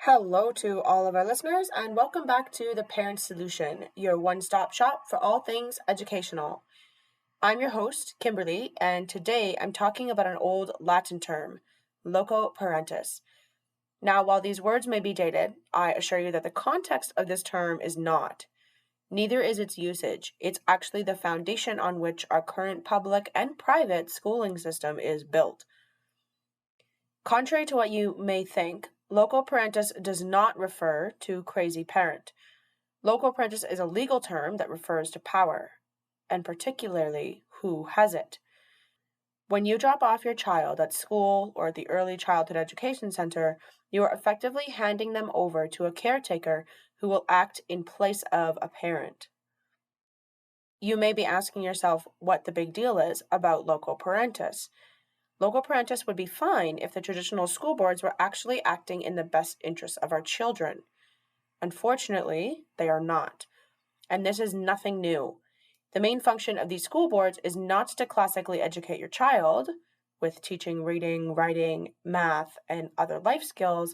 Hello to all of our listeners, and welcome back to The Parent Solution, your one-stop shop for all things educational. I'm your host, Kimberly, and today I'm talking about an old Latin term, Loco Parentis. Now, while these words may be dated, I assure you that the context of this term is not. Neither is its usage. It's actually the foundation on which our current public and private schooling system is built. Contrary to what you may think, loco parentis does not refer to crazy parent. Loco parentis is a legal term that refers to power, and particularly who has it. When you drop off your child at school or at the Early Childhood Education Center, you are effectively handing them over to a caretaker who will act in place of a parent. You may be asking yourself what the big deal is about loco parentis. Loco parentis would be fine if the traditional school boards were actually acting in the best interests of our children. Unfortunately, they are not. And this is nothing new. The main function of these school boards is not to classically educate your child with teaching reading, writing, math, and other life skills.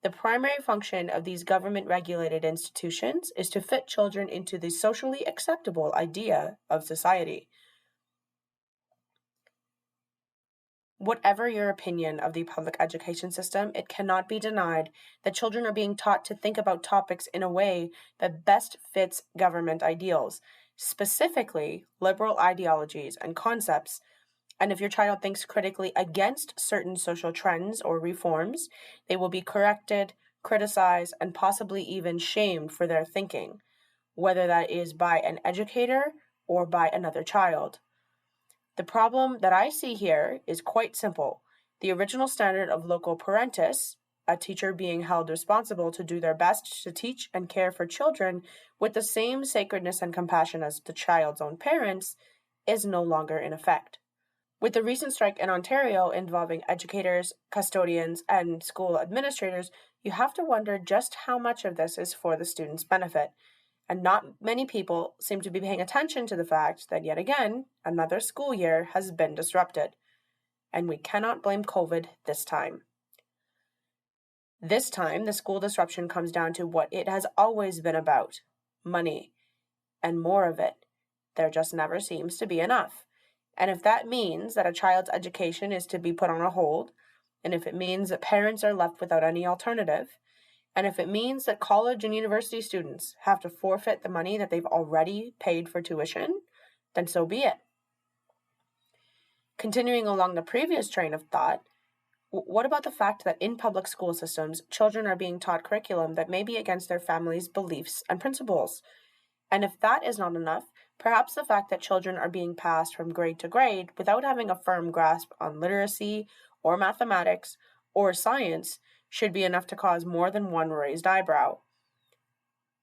The primary function of these government-regulated institutions is to fit children into the socially acceptable idea of society. Whatever your opinion of the public education system, it cannot be denied that children are being taught to think about topics in a way that best fits government ideals, specifically liberal ideologies and concepts. And if your child thinks critically against certain social trends or reforms, they will be corrected, criticized, and possibly even shamed for their thinking, whether that is by an educator or by another child. The problem that I see here is quite simple. The original standard of loco parentis, a teacher being held responsible to do their best to teach and care for children with the same sacredness and compassion as the child's own parents, is no longer in effect. With the recent strike in Ontario involving educators, custodians, and school administrators, you have to wonder just how much of this is for the students' benefit. And not many people seem to be paying attention to the fact that yet again, another school year has been disrupted. And we cannot blame COVID this time. This time, the school disruption comes down to what it has always been about: money, and more of it. There just never seems to be enough. And if that means that a child's education is to be put on a hold, and if it means that parents are left without any alternative, and if it means that college and university students have to forfeit the money that they've already paid for tuition, then so be it. Continuing along the previous train of thought, what about the fact that in public school systems, children are being taught curriculum that may be against their families' beliefs and principles? And if that is not enough, perhaps the fact that children are being passed from grade to grade without having a firm grasp on literacy or mathematics or science should be enough to cause more than one raised eyebrow.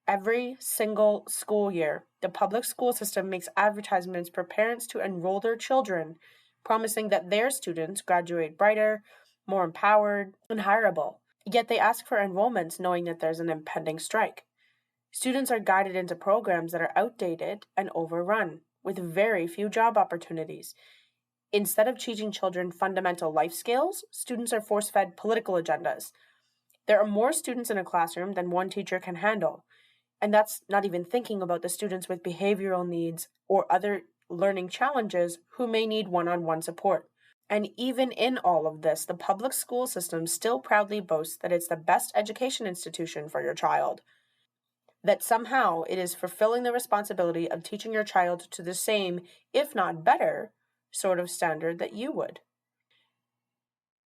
Every single school year, the public school system makes advertisements for parents to enroll their children, promising that their students graduate brighter, more empowered, and hireable. Yet they ask for enrollments knowing that there's an impending strike. Students are guided into programs that are outdated and overrun, with very few job opportunities. Instead of teaching children fundamental life skills, students are force-fed political agendas. There are more students in a classroom than one teacher can handle, and that's not even thinking about the students with behavioral needs or other learning challenges who may need one-on-one support. And even in all of this, the public school system still proudly boasts that it's the best education institution for your child, that somehow it is fulfilling the responsibility of teaching your child to the same, if not better, sort of standard that you would.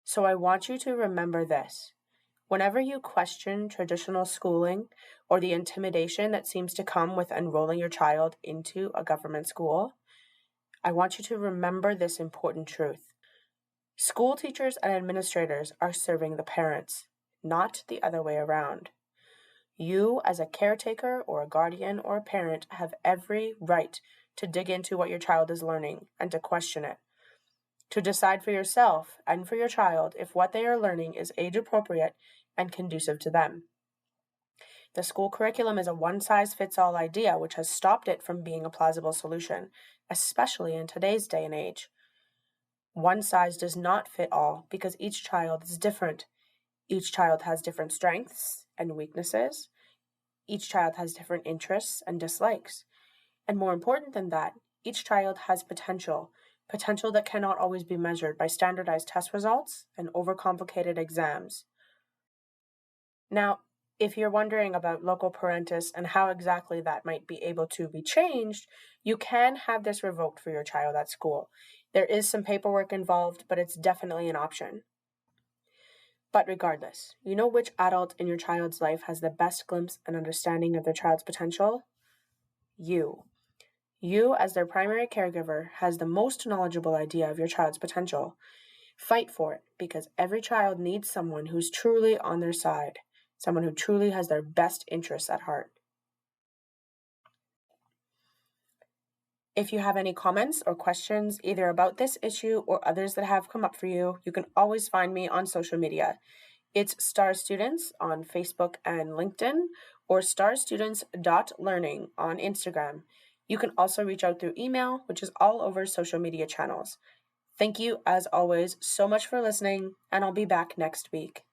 So I want you to remember this. Whenever you question traditional schooling or the intimidation that seems to come with enrolling your child into a government school, I want you to remember this important truth. School teachers and administrators are serving the parents, not the other way around. You, as a caretaker or a guardian or a parent, have every right to dig into what your child is learning and to question it, to decide for yourself and for your child if what they are learning is age-appropriate and conducive to them. The school curriculum is a one-size-fits-all idea which has stopped it from being a plausible solution, especially in today's day and age. One size does not fit all because each child is different. Each child has different strengths and weaknesses. Each child has different interests and dislikes. And more important than that, each child has potential that cannot always be measured by standardized test results and overcomplicated exams. Now, if you're wondering about Loco Parentis and how exactly that might be able to be changed, you can have this revoked for your child at school. There is some paperwork involved, but it's definitely an option. But regardless, you know which adult in your child's life has the best glimpse and understanding of their child's potential? You. You, as their primary caregiver, has the most knowledgeable idea of your child's potential. Fight for it, because every child needs someone who's truly on their side, someone who truly has their best interests at heart. If you have any comments or questions either about this issue or others that have come up for you, you can always find me on social media. It's Star Students on Facebook and LinkedIn, or starstudents.learning on Instagram. You can also reach out through email, which is all over social media channels. Thank you, as always, so much for listening, and I'll be back next week.